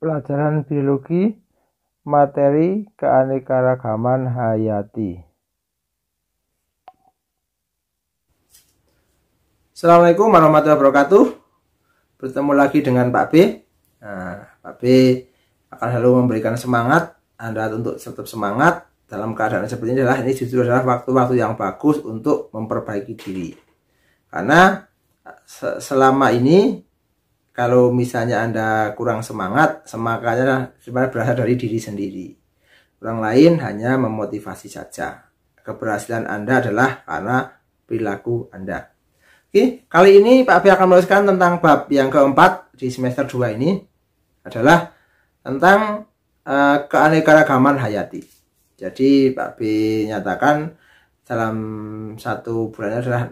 Pelajaran biologi materi keanekaragaman hayati. Assalamualaikum warahmatullahi wabarakatuh. Bertemu lagi dengan Pak B. Pak B akan selalu memberikan semangat Anda untuk tetap semangat dalam keadaan seperti ini. Ini justru adalah waktu-waktu yang bagus untuk memperbaiki diri. Karena selama ini kalau misalnya Anda kurang semangat, semangatnya sebenarnya berasal dari diri sendiri. Orang lain hanya memotivasi saja. Keberhasilan Anda adalah karena perilaku Anda. Oke, kali ini Pak B akan menuliskan tentang bab yang keempat di semester 2 ini adalah tentang keanekaragaman hayati. Jadi Pak B nyatakan dalam satu bulannya adalah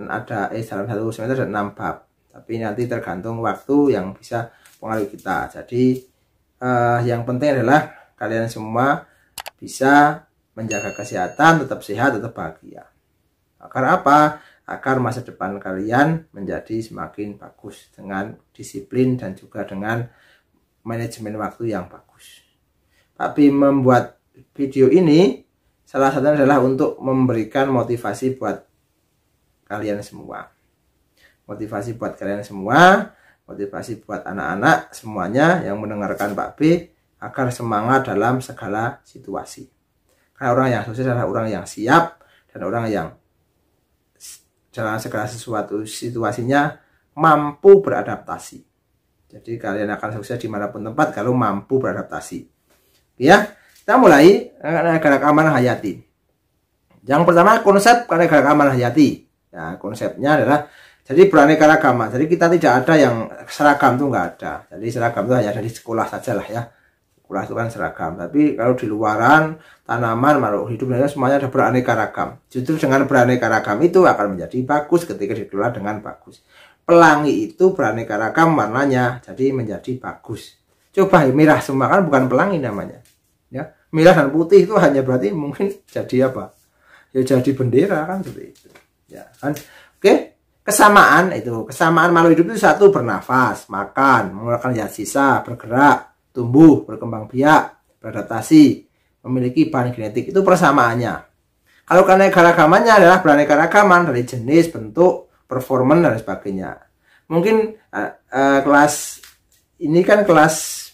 dalam satu semester ada 6 bab. Tapi nanti tergantung waktu yang bisa pengaruh kita. Jadi yang penting adalah kalian semua bisa menjaga kesehatan, tetap sehat, tetap bahagia. Agar apa? Agar masa depan kalian menjadi semakin bagus dengan disiplin dan juga dengan manajemen waktu yang bagus. Tapi membuat video ini salah satunya adalah untuk memberikan motivasi buat kalian semua. Motivasi buat kalian semua, motivasi buat anak-anak semuanya yang mendengarkan Pak B agar semangat dalam segala situasi. Karena orang yang sukses adalah orang yang siap dan orang yang dalam segala sesuatu situasinya mampu beradaptasi. Jadi kalian akan sukses dimanapun tempat kalau mampu beradaptasi. Ya, kita mulai keanekaragaman hayati. Yang pertama konsep keanekaragaman hayati. Ya, konsepnya adalah jadi beraneka-ragaman. Jadi kita tidak ada yang seragam tuh nggak ada. Jadi seragam itu hanya ada di sekolah saja lah ya. Sekolah itu kan seragam. Tapi kalau di luaran, tanaman, makhluk hidup semuanya ada beraneka-ragam. Justru dengan beraneka-ragam itu akan menjadi bagus ketika dikelola dengan bagus. Pelangi itu beraneka-ragam warnanya, jadi menjadi bagus. Coba merah semua kan bukan pelangi namanya. Ya, merah dan putih itu hanya berarti mungkin jadi apa? Ya jadi bendera kan seperti itu. Ya kan. Oke. Kesamaan makhluk hidup itu satu bernafas, makan, mengeluarkan zat sisa, bergerak, tumbuh, berkembang biak, beradaptasi, memiliki bahan genetik. Itu persamaannya. Kalau keanekaragamannya adalah beraneka-ragaman dari jenis, bentuk, performan dan sebagainya. Mungkin kelas ini kan kelas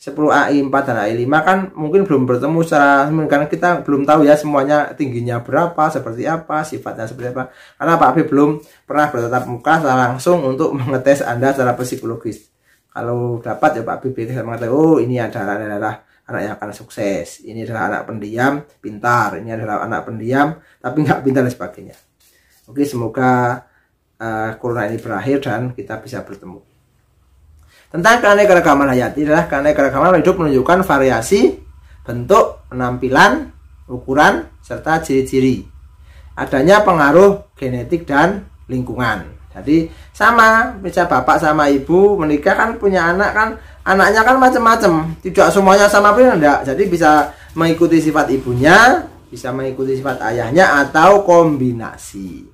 10 AI 4 dan AI 5 kan mungkin belum bertemu secara karena kita belum tahu ya semuanya tingginya berapa, seperti apa, sifatnya seperti apa. Karena Pak B belum pernah bertatap muka secara langsung untuk mengetes Anda secara psikologis. Kalau dapat ya Pak B bisa mengatakan, oh ini adalah anak yang akan sukses, ini adalah anak pendiam, pintar, ini adalah anak pendiam tapi nggak pintar dan sebagainya. Oke, semoga corona ini berakhir dan kita bisa bertemu. Tentang keanekaragaman hayati adalah keanekaragaman hidup menunjukkan variasi bentuk, penampilan, ukuran, serta ciri-ciri. Adanya pengaruh genetik dan lingkungan. Jadi sama, bisa bapak sama ibu menikah kan punya anak kan, anaknya kan macam-macam. Tidak semuanya sama pun enggak. Jadi bisa mengikuti sifat ibunya, bisa mengikuti sifat ayahnya atau kombinasi.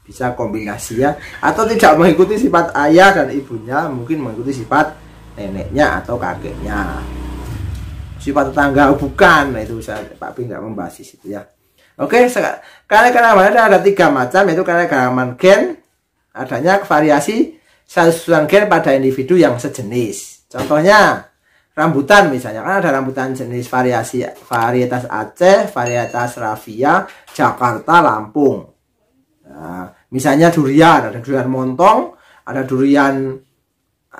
Bisa kombinasi ya, atau tidak mengikuti sifat ayah dan ibunya, mungkin mengikuti sifat neneknya atau kakeknya, sifat tetangga bukan. Nah, itu saya Pak B nggak membahas itu ya. Oke, keanekaragaman ada 3 macam, yaitu keanekaragaman gen, adanya variasi susunan gen pada individu yang sejenis. Contohnya rambutan misalnya, kan ada rambutan jenis varietas Aceh, varietas Raffia, Jakarta, Lampung. Nah, misalnya durian, ada durian montong, ada durian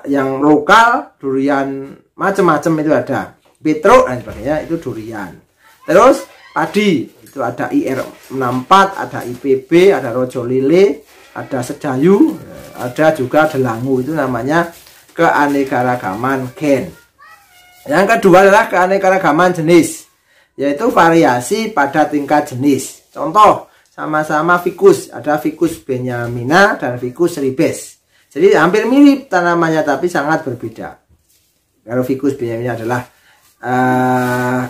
yang lokal, durian macam-macam itu ada. Petruk dan sebagainya itu durian. Terus padi, itu ada IR64, ada IPB, ada Rojo Lele, ada Sedayu, ada juga Delangu. Itu namanya keanekaragaman gen. Yang kedua adalah keanekaragaman jenis, yaitu variasi pada tingkat jenis. Contoh, sama-sama ficus, ada Ficus benyamina dan Ficus ribes. Jadi hampir mirip tanamannya tapi sangat berbeda. Kalau Ficus benyamina adalah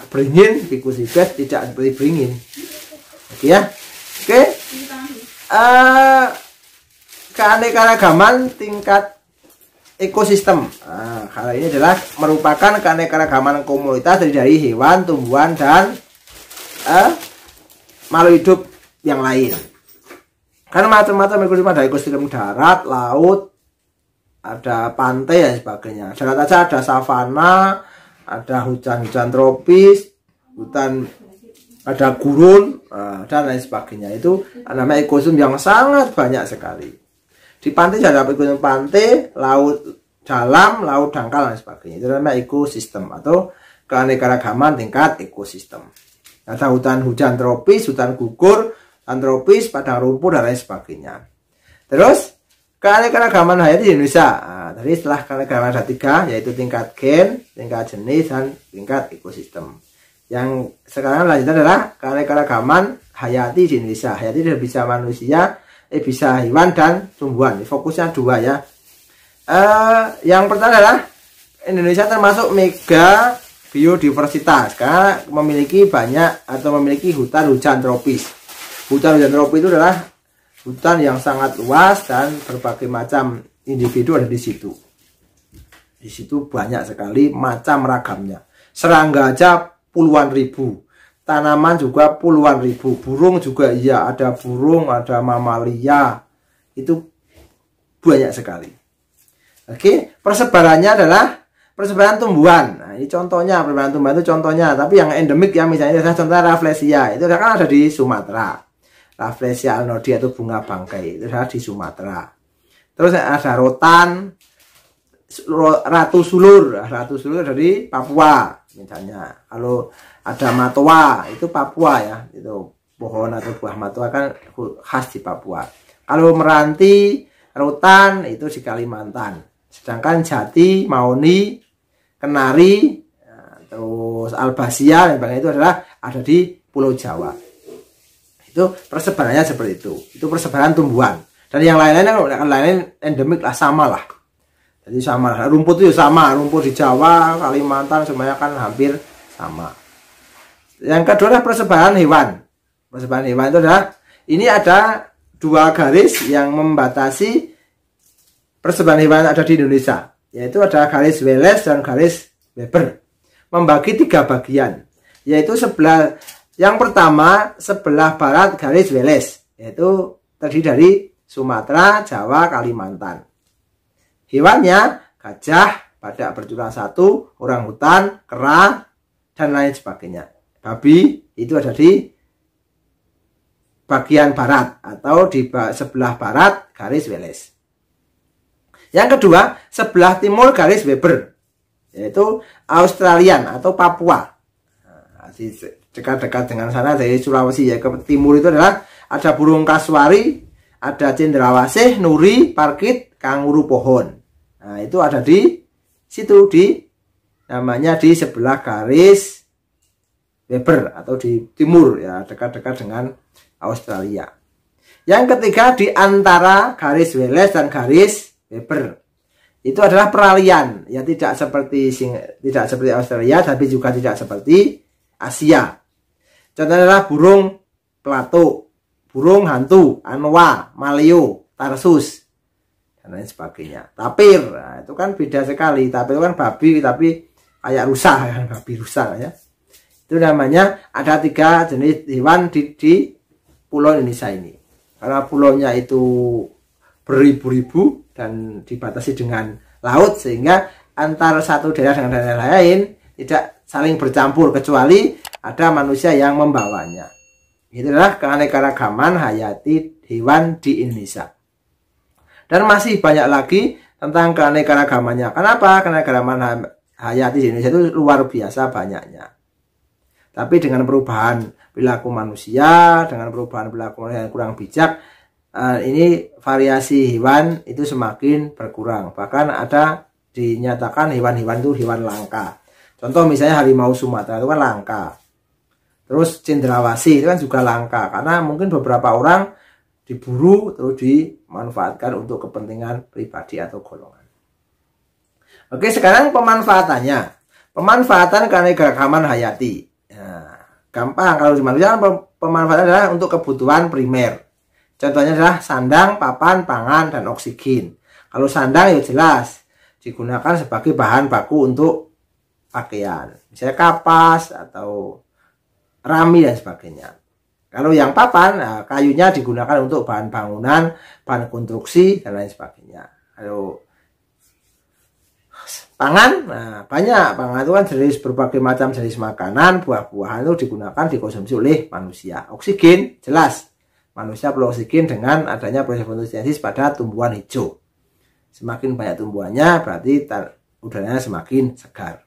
beringin, Ficus ribes tidak seperti beringin. Oke ya. Oke. Keanekaragaman tingkat ekosistem. Nah, hal ini adalah merupakan keanekaragaman komunitas dari hewan, tumbuhan, dan makhluk hidup yang lain. Karena macam-macam ekosistem, ada ekosistem darat, laut, ada pantai dan sebagainya. Darat aja ada savana, ada hutan-hutan tropis, hutan, ada gurun, dan lain sebagainya. Itu namanya ekosistem yang sangat banyak sekali. Di pantai ada ekosistem pantai, laut dalam, laut dangkal dan sebagainya. Itu namanya ekosistem atau keanekaragaman tingkat ekosistem. Ada hutan tropis, hutan gugur, hutan tropis, padang rumput dan lain sebagainya. Terus keanekaragaman hayati di Indonesia. Tadi setelah keanekaragaman ada 3, yaitu tingkat gen, tingkat jenis, dan tingkat ekosistem. Yang sekarang lanjutnya adalah keanekaragaman hayati di Indonesia. Hayati bisa manusia, bisa hewan dan tumbuhan. Fokusnya 2 ya. Yang pertama adalah Indonesia termasuk mega biodiversitas karena memiliki banyak atau memiliki hutan tropis. Hutan tropis itu adalah hutan yang sangat luas dan berbagai macam individu ada di situ. Di situ banyak sekali macam ragamnya. Serangga aja puluhan ribu, tanaman juga puluhan ribu, burung juga iya, ada burung, ada mamalia, itu banyak sekali. Oke, persebarannya adalah persebaran tumbuhan. Nah, ini contohnya, persebaran tumbuhan itu contohnya. Tapi yang endemik ya, misalnya contohnya Rafflesia, itu kan ada di Sumatera. Rafflesia alnodi atau bunga bangkai, itu ada di Sumatera. Terus ada rotan, ratu sulur dari Papua misalnya. Kalau ada matoa, itu Papua ya, itu pohon atau buah matoa kan khas di Papua. Kalau meranti, rotan itu di Kalimantan. Sedangkan jati, maoni, kenari, terus albasia dan sebagainya itu adalah ada di Pulau Jawa. Itu persebarannya seperti itu. Itu persebaran tumbuhan. Dan yang lain-lain endemik lah, sama lah. Jadi sama lah. Rumput itu sama, rumput di Jawa, Kalimantan semuanya kan hampir sama. Yang kedua adalah persebaran hewan. Persebaran hewan itu adalah ini ada 2 garis yang membatasi persebaran hewan ada di Indonesia, yaitu ada garis Wallace dan garis Weber, membagi 3 bagian, yaitu yang pertama sebelah barat garis Wallace, yaitu terdiri dari Sumatera, Jawa, Kalimantan. Hewannya gajah, badak bercula 1, orangutan, kera, dan lain sebagainya. Babi itu ada di bagian barat atau di sebelah barat garis Wallace. Yang kedua, sebelah timur garis Weber, yaitu Australian atau Papua. Nah, dekat-dekat dengan sana dari Sulawesi ya ke timur itu adalah ada burung kasuari, ada cendrawasih, nuri, parkit, kanguru pohon. Nah, itu ada di situ namanya di sebelah garis Weber atau di timur ya, dekat-dekat dengan Australia. Yang ketiga di antara garis Wallace dan garis Weber itu adalah peralihan ya, tidak seperti Australia tapi juga tidak seperti Asia. Contohnya adalah burung pelatuk, burung hantu, anoa, maleo, tarsus dan lain sebagainya. Tapir, nah, itu kan beda sekali. Tapir itu kan babi tapi kayak rusa kan, babi rusa ya. Itu namanya ada 3 jenis hewan di pulau Indonesia ini. Karena pulaunya itu beribu-ribu dan dibatasi dengan laut sehingga antara satu daerah dengan daerah lain tidak saling bercampur kecuali ada manusia yang membawanya. Itulah keanekaragaman hayati hewan di Indonesia. Dan masih banyak lagi tentang keanekaragamannya. Kenapa? Keanekaragaman hayati di Indonesia itu luar biasa banyaknya. Tapi dengan perubahan perilaku manusia, dengan perubahan perilaku manusia yang kurang bijak, ini variasi hewan itu semakin berkurang. Bahkan ada dinyatakan hewan-hewan itu hewan langka. Contoh misalnya harimau Sumatera itu kan langka. Terus cendrawasih itu kan juga langka karena mungkin beberapa orang diburu terus dimanfaatkan untuk kepentingan pribadi atau golongan. Oke, sekarang pemanfaatannya. Pemanfaatan keanekaragaman hayati. Nah, gampang kalau di manusia pemanfaatan adalah untuk kebutuhan primer. Contohnya adalah sandang, papan, pangan, dan oksigen. Kalau sandang ya jelas digunakan sebagai bahan baku untuk pakaian, misalnya kapas atau rami dan sebagainya. Kalau yang papan, kayunya digunakan untuk bahan bangunan, bahan konstruksi dan lain sebagainya. Kalau pangan, banyak pangan itu kan jenis berbagai macam jenis makanan, buah-buahan itu digunakan dikonsumsi oleh manusia. Oksigen jelas, manusia perlu oksigen dengan adanya proses fotosintesis pada tumbuhan hijau. Semakin banyak tumbuhannya berarti udaranya semakin segar.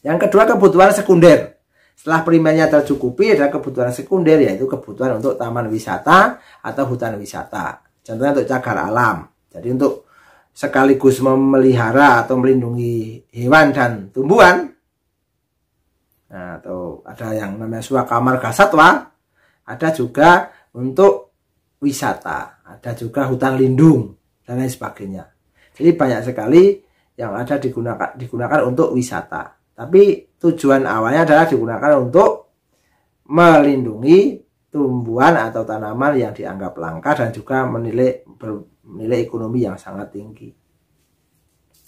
Yang kedua, kebutuhan sekunder. Setelah primernya tercukupi, ada kebutuhan sekunder, yaitu kebutuhan untuk taman wisata atau hutan wisata. Contohnya untuk cagar alam. Jadi untuk sekaligus memelihara atau melindungi hewan dan tumbuhan. Nah, atau ada yang namanya Suaka Marga Satwa. Ada juga untuk wisata. Ada juga hutan lindung dan lain sebagainya. Jadi banyak sekali yang ada digunakan untuk wisata. Tapi tujuan awalnya adalah digunakan untuk melindungi tumbuhan atau tanaman yang dianggap langka dan juga bernilai ekonomi yang sangat tinggi.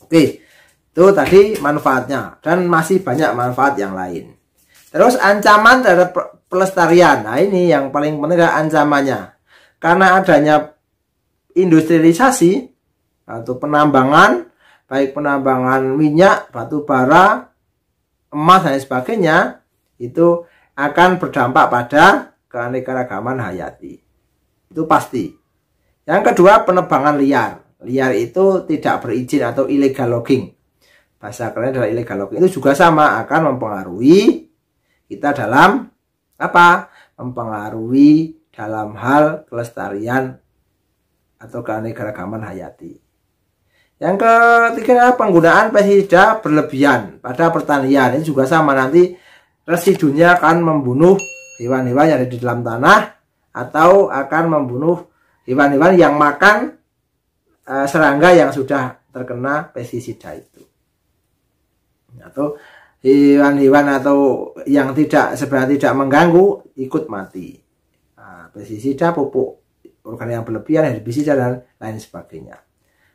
Oke, itu tadi manfaatnya dan masih banyak manfaat yang lain. Terus ancaman terhadap pelestarian. Nah, ini yang paling penting adalah ancamannya. Karena adanya industrialisasi atau penambangan, baik penambangan minyak, batu bara, emas dan sebagainya, itu akan berdampak pada keanekaragaman hayati. Itu pasti. Yang kedua, penebangan liar. Liar itu tidak berizin atau illegal logging. Bahasa keren adalah illegal logging. Itu juga sama, akan mempengaruhi kita dalam apa? Mempengaruhi dalam hal kelestarian atau keanekaragaman hayati. Yang ketiga, penggunaan pestisida berlebihan pada pertanian. Ini juga sama, nanti residunya akan membunuh hewan-hewan yang ada di dalam tanah atau akan membunuh hewan-hewan yang makan serangga yang sudah terkena pestisida itu. Atau hewan-hewan atau yang sebenarnya tidak mengganggu ikut mati. Pestisida, pupuk organik yang berlebihan, herbisida dan lain sebagainya.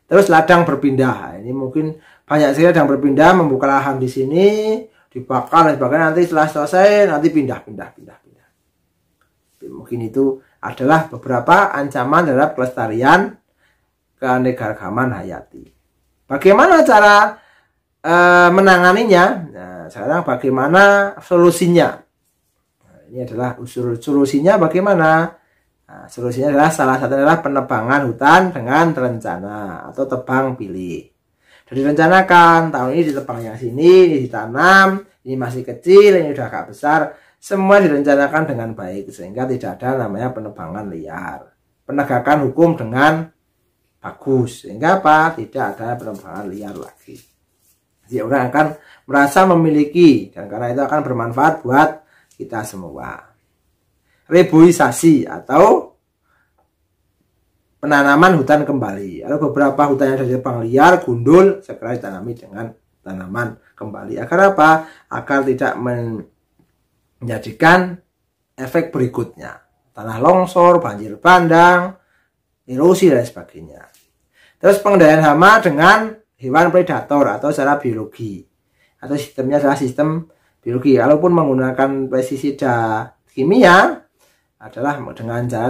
Terus ladang berpindah. Ini mungkin banyak sekali ladang berpindah, membuka lahan di sini, dibakar dan sebagainya. Nanti setelah selesai, nanti pindah. Mungkin itu adalah beberapa ancaman terhadap kelestarian keanekaragaman hayati. Bagaimana cara menanganinya? Nah, sekarang bagaimana solusinya? Nah, ini adalah solusinya bagaimana? Nah, solusinya adalah salah satu adalah penebangan hutan dengan terencana atau tebang pilih. Jadi direncanakan tahun ini ditebang yang sini, ini ditanam, ini masih kecil, ini udah agak besar, semua direncanakan dengan baik sehingga tidak ada namanya penebangan liar. Penegakan hukum dengan bagus sehingga apa? Tidak ada penebangan liar lagi. Jadi orang akan merasa memiliki dan karena itu akan bermanfaat buat kita semua. Reboisasi atau penanaman hutan kembali. Ada beberapa hutan yang sudah ditebang liar, gundul, segera ditanami dengan tanaman kembali. Agar apa? Agar tidak menjadikan efek berikutnya. Tanah longsor, banjir bandang, erosi dan sebagainya. Terus pengendalian hama dengan hewan predator atau secara biologi. Atau sistemnya adalah sistem biologi. Walaupun menggunakan pestisida kimia adalah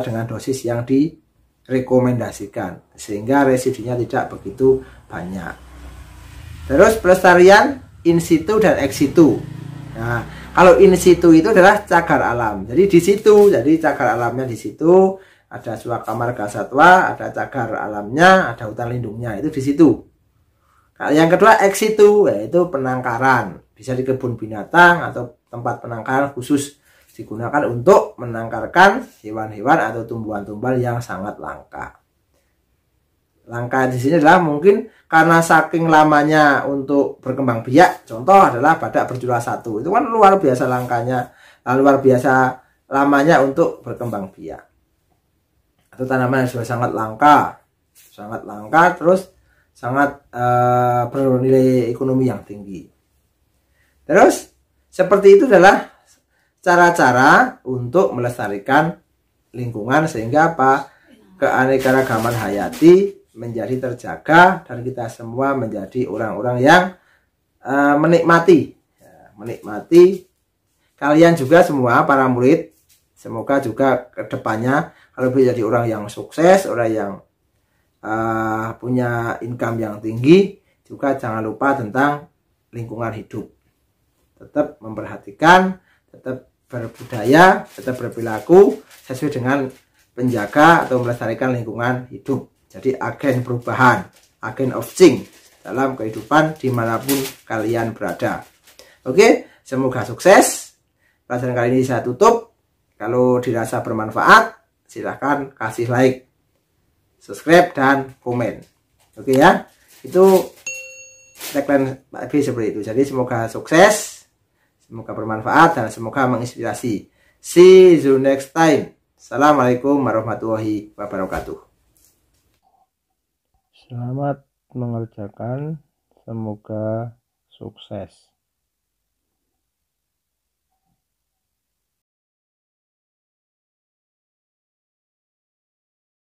dengan dosis yang direkomendasikan sehingga residunya tidak begitu banyak. Terus pelestarian in situ dan ex situ. Nah, kalau in situ itu adalah cagar alam. Jadi di situ, jadi cagar alamnya di situ, ada Suaka Marga Satwa, ada cagar alamnya, ada hutan lindungnya, itu di situ. Nah, yang kedua ex situ, yaitu penangkaran. Bisa di kebun binatang atau tempat penangkaran khusus digunakan untuk menangkarkan hewan-hewan atau tumbuhan-tumbuhan yang sangat langka. Langka di sini adalah mungkin karena saking lamanya untuk berkembang biak. Contoh adalah badak berjula satu. Itu kan luar biasa langkanya, luar biasa lamanya untuk berkembang biak. Atau tanaman yang sudah sangat langka, terus sangat bernilai ekonomi yang tinggi. Terus seperti itu adalah cara-cara untuk melestarikan lingkungan sehingga apa? Keanekaragaman hayati menjadi terjaga dan kita semua menjadi orang-orang yang menikmati. Menikmati kalian juga semua para murid. Semoga juga kedepannya kalau bisa jadi orang yang sukses, orang yang punya income yang tinggi. Juga jangan lupa tentang lingkungan hidup. Tetap memperhatikan, tetap berbudaya, tetap berperilaku sesuai dengan penjaga atau melestarikan lingkungan hidup. Jadi agen perubahan, agen of change dalam kehidupan dimanapun kalian berada. Oke, semoga sukses. Pelajaran kali ini saya tutup. Kalau dirasa bermanfaat, silahkan kasih like, subscribe, dan komen. Oke ya, itu tagline Pak B seperti itu. Jadi semoga sukses, semoga bermanfaat, dan semoga menginspirasi. See you next time. Assalamualaikum warahmatullahi wabarakatuh. Selamat mengerjakan, semoga sukses.